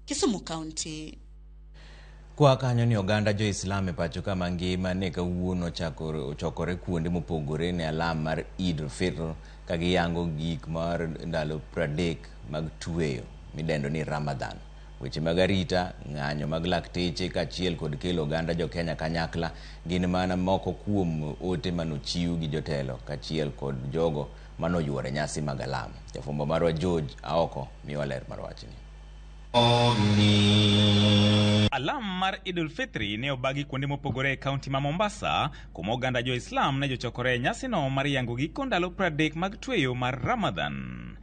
Kisumu County. Kwa kanyo ni oganda jo Islam e pachoka mangima ne kawuono chokore kuonde mopogore ne alam mar Eid al-Fitr ka giyango gik mar ndalo 30 mag tweyo midendo ni Ramadan. Weche mag arita, ng'anyo mag lakteche kaachiel kod kelo oganda jo Kenya kanyakla gin mana moko kuom ote manochiw gi jotelo kaachiel kod jogo manoyuore nyasi mag alam. Jafwambo marwa George Aoko miwa ler mar wachni. Alam mar Eid al-Fitr ne obagi kuonde mopogore e kaunti ma Mombasa, kuma oganda jo Islam ne jochokore nyasi no mar yango giko ndalo 30 mag tweyo mar Ramadan.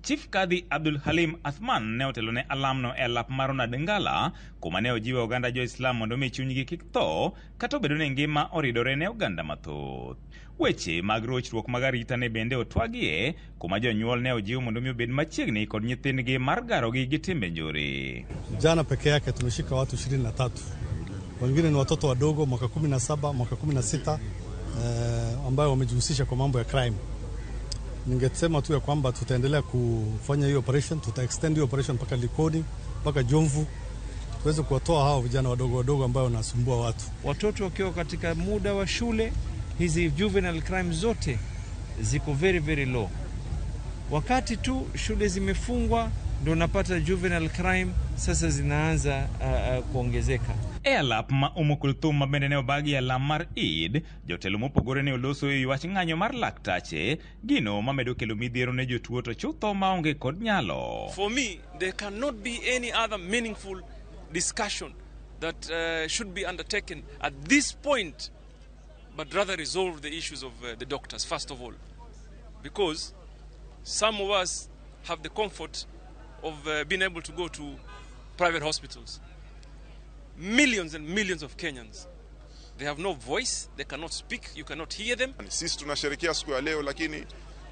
Chief Kadhi Abdul Halim Athman ne otelo ne alam no e lap mar Nadengala, kuma ne ojiwo oganda jo Islam mondo mi chunygi kik tho kata obedo ne ngima oridore ne oganda mathoth. Weche mag rochruok mag arita ne bende otwagie, kuma jonyuol ne ojiwo mondo mi obed machiegni kod nyithindgi mar garogi gi timbe njore. Jana peke yake tumeshika watu 23. Wengine ni watoto wadogo mwaka 17, mwaka 16 ambao wamejihusisha kwa mambo ya crime. Ningesema tu ya kwamba tutaendelea kufanya hiyo operation, extend hiyo operation mpaka Likoni, mpaka Jomvu, tuweze kuwatoa hao vijana wadogo ambao wanasumbua watu. Watoto wakiwa katika muda wa shule, hizi juvenile crime zote ziko very low. Wakati tu shule zimefungwa ndio napata juvenile crime sasa zinaanza kuongezeka. E alap ma umukulthum mabende ne obagi alam mar Eid, jotelo mopogore ne oloso e wach ng'anyo mar laktache, gino mamedo kelo midhiero ne jotuo to chutho maonge kod nyalo. For me, there cannot be any other meaningful discussion that should be undertaken at this point, but rather resolve the issues of the doctors, first of all. Because some of us have the comfort of being able to go to private hospitals. Millions and millions of Kenyans, they have no voice, they cannot speak, you cannot hear them. Sisi tunasherehekea siku ya leo, lakini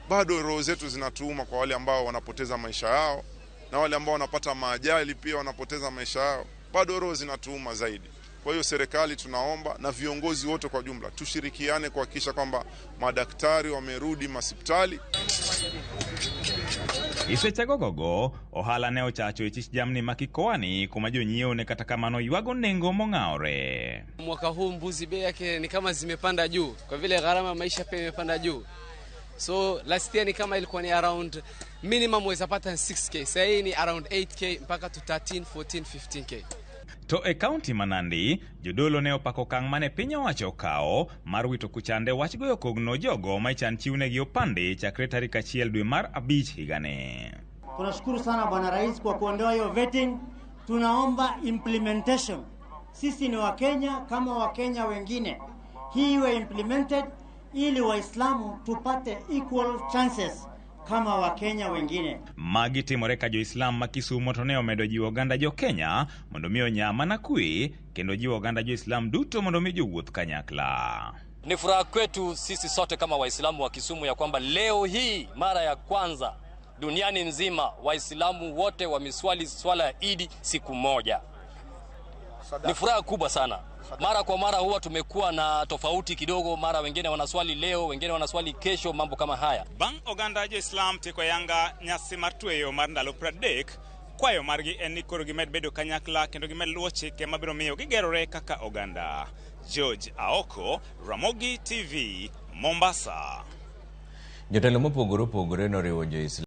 bado roho zetu zinatuuma kwa wale ambao wanapoteza maisha yao na wale ambao wanapata maajali pia wanapoteza maisha yao, bado roho zinatuuma zaidi. Kwa hiyo serikali tunaomba na viongozi wote kwa jumla tushirikiane kuhakikisha kwamba madaktari wamerudi hospitali. Isechagogogo, ohala ne ochacho ichich jamni makikoani kuma jonyiewo ne kata kamano ywago nengo mong'aore. Mwaka huu mbuzi bei yake ni kama zimepanda juu kwa vile gharama maisha pia imepanda juu. So last year ni kama ilikuwa ni around minimum weza pata 6k, sasa hii ni around 8k mpaka to 13, 14, 15k. To e kaunti Manandi, jodolo ne opako kang' mane piny owacho kao mar wito kuchande wach goyo kogno jogo ma ichan chiwnegi opande chakre tarik 1 dwe mar 5 higani. Tunashukuru sana Bwana Rais kwa kuondoa hiyo vetting. Tunaomba implementation. Sisi ni Wakenya kama Wakenya wengine. Hii iwe implemented ili Waislamu tupate equal chances kama Wakenya wengine. Magi timore ka jo Islam ma Kisumu to ne omedo jiwo oganda jo Kenya mondo mi onyama na kwe, kendo jiwo oganda jo Islam duto mondo mi jowuoth kanyakla. Ni furaha kwetu sisi sote kama Waislamu wa Kisumu ya kwamba leo hii mara ya kwanza duniani nzima Waislamu wote wameswali swala ya Eid siku moja. Ni furaha kubwa sana. Mara kwa mara huwa tumekuwa na tofauti kidogo, mara wengine wanaswali leo, wengine wanaswali kesho, mambo kama haya. Bang oganda jo Islam teko yanga nyasi mar tweyo mar ndalo 30, kwayo margi en ni koro gimed bedo kanyakla kendo gimed luwo chike mabiro miyo gigerore kaka oganda. George Aoko, Ramogi TV, Mombasa. Jotelo mopogore noriwo jo Islam